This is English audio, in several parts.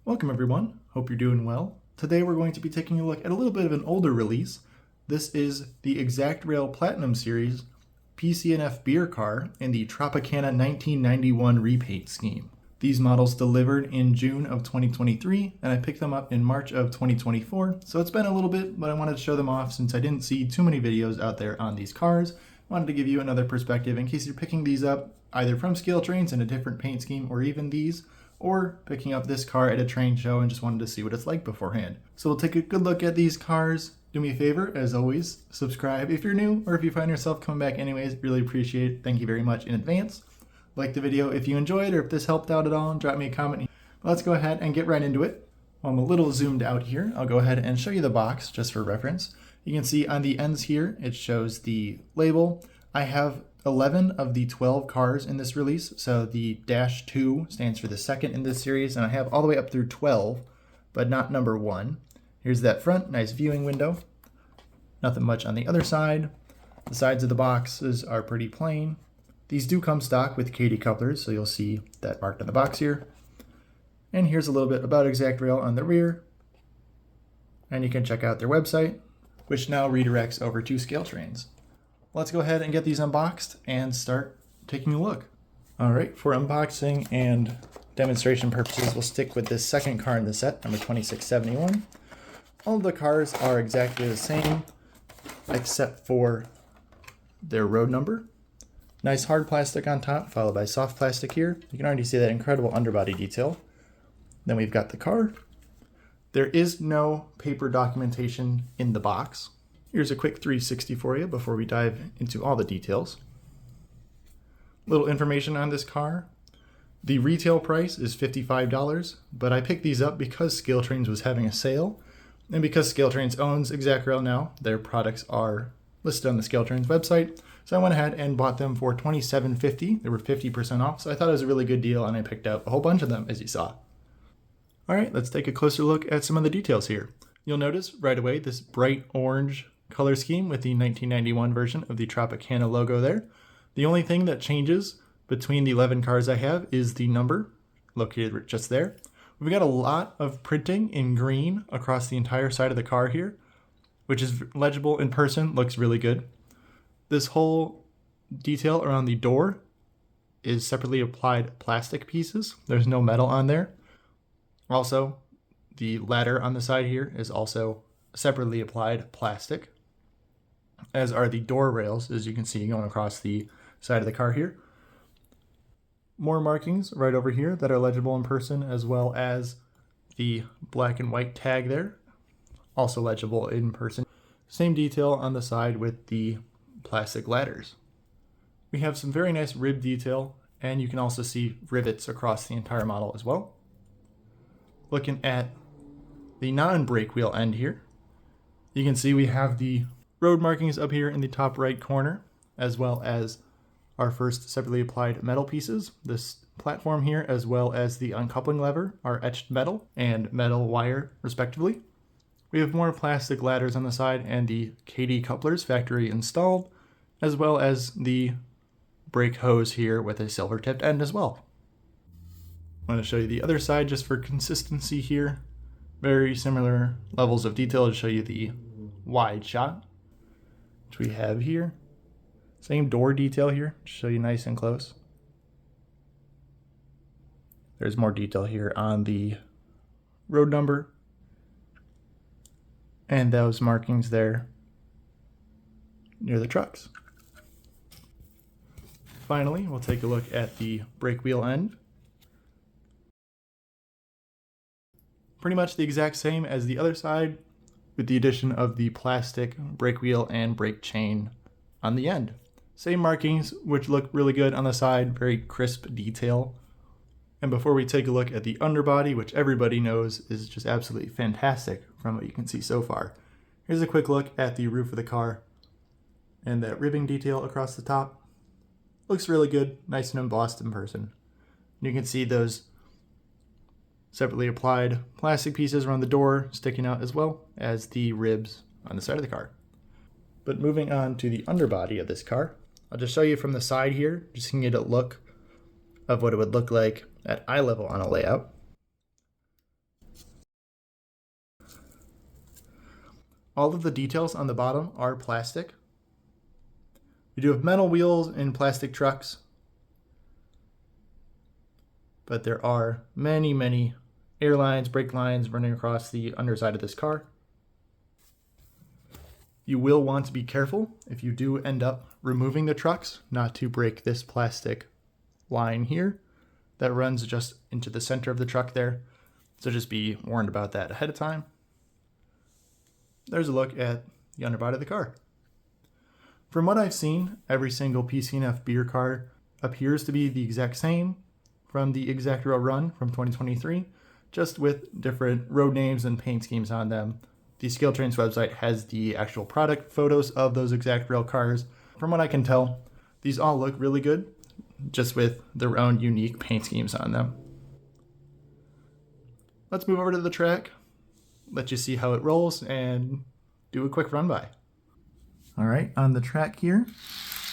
Welcome everyone, hope you're doing well. Today we're going to be taking a look at a little bit of an older release. This is the ExactRail Platinum Series PC&F beer car in the Tropicana 1991 repaint scheme. These models delivered in June of 2023 and I picked them up in March of 2024, so it's been a little bit, but I wanted to show them off since I didn't see too many videos out there on these cars. I wanted to give you another perspective in case you're picking these up either from Scaletrains in a different paint scheme or even these, or picking up this car at a train show and just wanted to see what it's like beforehand. So we'll take a good look at these cars. Do me a favor, as always, subscribe if you're new, or if you find yourself coming back anyways, really appreciate it. Thank you very much in advance. Like the video if you enjoyed, or if this helped out at all, and drop me a comment. But let's go ahead and get right into it. While I'm a little zoomed out here, I'll go ahead and show you the box just for reference. You can see on the ends here, it shows the label. I have 11 of the 12 cars in this release, so the -2 stands for the second in this series, and I have all the way up through 12, but not number 1. Here's that front, nice viewing window. Nothing much on the other side. The sides of the boxes are pretty plain. These do come stock with KD couplers, so you'll see that marked on the box here. And here's a little bit about ExactRail on the rear. And you can check out their website, which now redirects over to Scaletrains. Let's go ahead and get these unboxed and start taking a look. All right, for unboxing and demonstration purposes, we'll stick with this second car in the set, number 2671. All of the cars are exactly the same, except for their road number. Nice hard plastic on top, followed by soft plastic here. You can already see that incredible underbody detail. Then we've got the car. There is no paper documentation in the box. Here's a quick 360 for you before we dive into all the details. Little information on this car. The retail price is $55, but I picked these up because Scaletrains was having a sale, and because Scaletrains owns ExactRail now, their products are listed on the Scaletrains website, so I went ahead and bought them for $27.50. They were 50% off, so I thought it was a really good deal, and I picked out a whole bunch of them, as you saw. All right, let's take a closer look at some of the details here. You'll notice right away this bright orange color scheme with the 1991 version of the Tropicana logo there. The only thing that changes between the 11 cars I have is the number located just there. We've got a lot of printing in green across the entire side of the car here, which is legible in person, looks really good. This whole detail around the door is separately applied plastic pieces. There's no metal on there. Also, the ladder on the side here is also separately applied plastic, as are the door rails, as you can see going across the side of the car here. More markings right over here that are legible in person, as well as the black and white tag there, also legible in person. Same detail on the side with the plastic ladders. We have some very nice rib detail, and you can also see rivets across the entire model as well. Looking at the non-brake wheel end here, you can see we have the road markings up here in the top right corner, as well as our first separately applied metal pieces. This platform here, as well as the uncoupling lever, are etched metal and metal wire, respectively. We have more plastic ladders on the side and the KD couplers factory installed, as well as the brake hose here with a silver tipped end as well. I'm going to show you the other side just for consistency here. Very similar levels of detail to show you the wide shot, which we have here. Same door detail here to show you nice and close. There's more detail here on the road number and those markings there near the trucks. Finally, we'll take a look at the brake wheel end. Pretty much the exact same as the other side, with the addition of the plastic brake wheel and brake chain on the end. Same markings, which look really good on the side, very crisp detail. And before we take a look at the underbody, which everybody knows is just absolutely fantastic from what you can see so far, here's a quick look at the roof of the car and that ribbing detail across the top. Looks really good, nice and embossed in person. You can see those separately applied plastic pieces around the door sticking out, as well as the ribs on the side of the car. But moving on to the underbody of this car, I'll just show you from the side here, just so you can get a look of what it would look like at eye level on a layout. All of the details on the bottom are plastic. We do have metal wheels in plastic trucks, but there are many, many air lines, brake lines running across the underside of this car. You will want to be careful if you do end up removing the trucks, not to break this plastic line here that runs just into the center of the truck there. So just be warned about that ahead of time. There's a look at the underbody of the car. From what I've seen, every single PC&F beer car appears to be the exact same from the ExactRail run from 2023, just with different road names and paint schemes on them. The Scaletrains website has the actual product photos of those ExactRail cars. From what I can tell, these all look really good, just with their own unique paint schemes on them. Let's move over to the track, let you see how it rolls, and do a quick run by. All right, on the track here,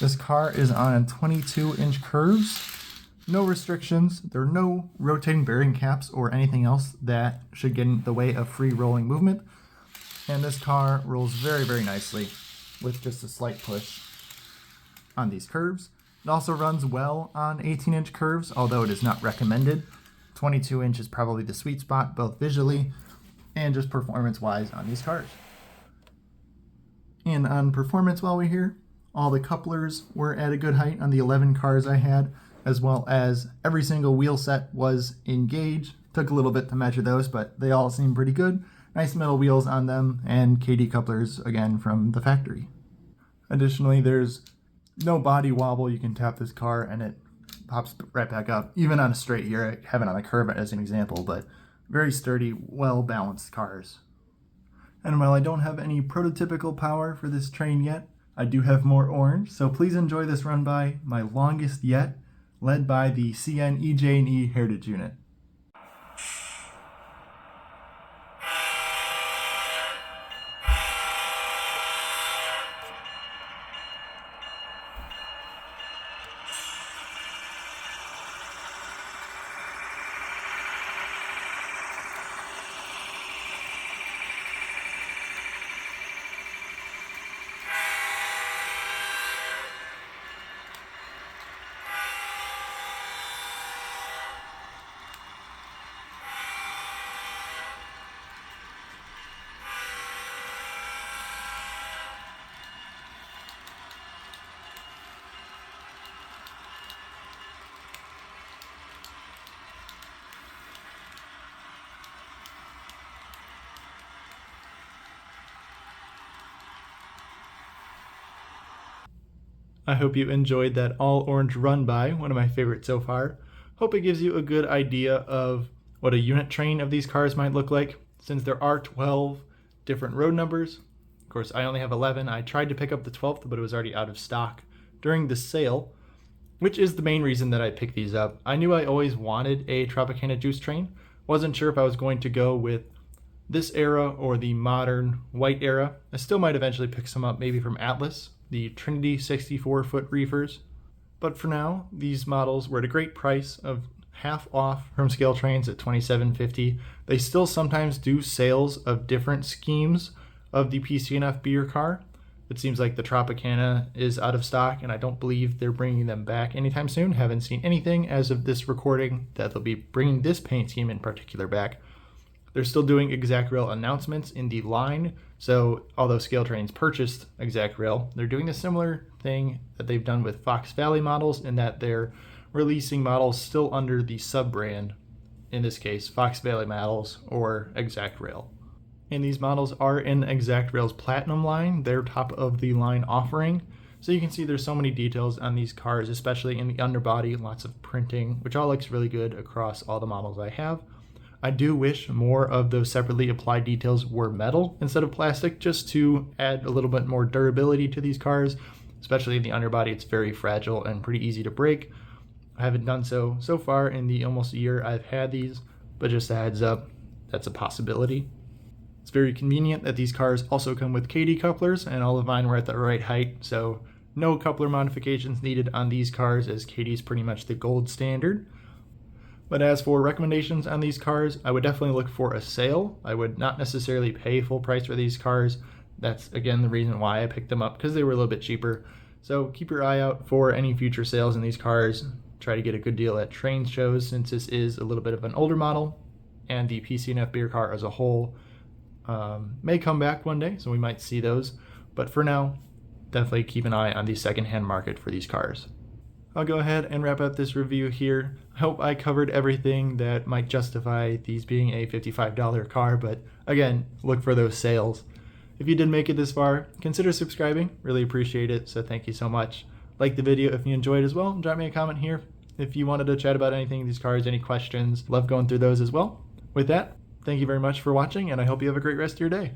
this car is on 22-inch curves. No restrictions. There are no rotating bearing caps or anything else that should get in the way of free rolling movement. And this car rolls very, very nicely with just a slight push on these curves. It also runs well on 18-inch curves, although it is not recommended. 22-inch is probably the sweet spot, both visually and just performance-wise on these cars. And on performance while we're here, all the couplers were at a good height on the 11 cars I had, as well as every single wheel set was in gauge. Took a little bit to measure those, but they all seem pretty good. Nice metal wheels on them, and KD couplers again from the factory. Additionally, there's no body wobble. You can tap this car and it pops right back up, even on a straight here. I have it on a curve as an example, but very sturdy, well-balanced cars. And while I don't have any prototypical power for this train yet, I do have more orange, so please enjoy this run by, my longest yet, led by the CN EJ&E Heritage Unit. I hope you enjoyed that all orange run by, one of my favorites so far. Hope it gives you a good idea of what a unit train of these cars might look like, since there are 12 different road numbers. Of course, I only have 11. I tried to pick up the 12th, but it was already out of stock during the sale, which is the main reason that I picked these up. I knew I always wanted a Tropicana juice train. Wasn't sure if I was going to go with this era or the modern white era. I still might eventually pick some up, maybe from Atlas, the Trinity 64-foot reefers. But for now, these models were at a great price of half off from Scaletrains at $27.50. They still sometimes do sales of different schemes of the PC&F beer car. It seems like the Tropicana is out of stock, and I don't believe they're bringing them back anytime soon. Haven't seen anything as of this recording that they'll be bringing this paint scheme in particular back. They're still doing ExactRail announcements in the line, so although Scaletrains purchased ExactRail, they're doing a similar thing that they've done with Fox Valley models, in that they're releasing models still under the sub-brand, in this case Fox Valley models or ExactRail. And these models are in ExactRail's Platinum line, their top of the line offering. So you can see there's so many details on these cars, especially in the underbody, lots of printing, which all looks really good across all the models I have. I do wish more of those separately applied details were metal instead of plastic, just to add a little bit more durability to these cars, especially in the underbody. It's very fragile and pretty easy to break. I haven't done so far in the almost a year I've had these, but just a heads up, that's a possibility. It's very convenient that these cars also come with KD couplers, and all of mine were at the right height, so no coupler modifications needed on these cars, as KD is pretty much the gold standard. But as for recommendations on these cars, I would definitely look for a sale. I would not necessarily pay full price for these cars. That's again the reason why I picked them up, because they were a little bit cheaper. So keep your eye out for any future sales in these cars. Try to get a good deal at train shows, since this is a little bit of an older model, and the PC&F beer car as a whole may come back one day, so we might see those. But for now, definitely keep an eye on the secondhand market for these cars. I'll go ahead and wrap up this review here. I hope I covered everything that might justify these being a $55 car, but again, look for those sales. If you did make it this far, consider subscribing. Really appreciate it, so thank you so much. Like the video if you enjoyed as well. Drop me a comment here if you wanted to chat about anything in these cars, any questions. Love going through those as well. With that, thank you very much for watching, and I hope you have a great rest of your day.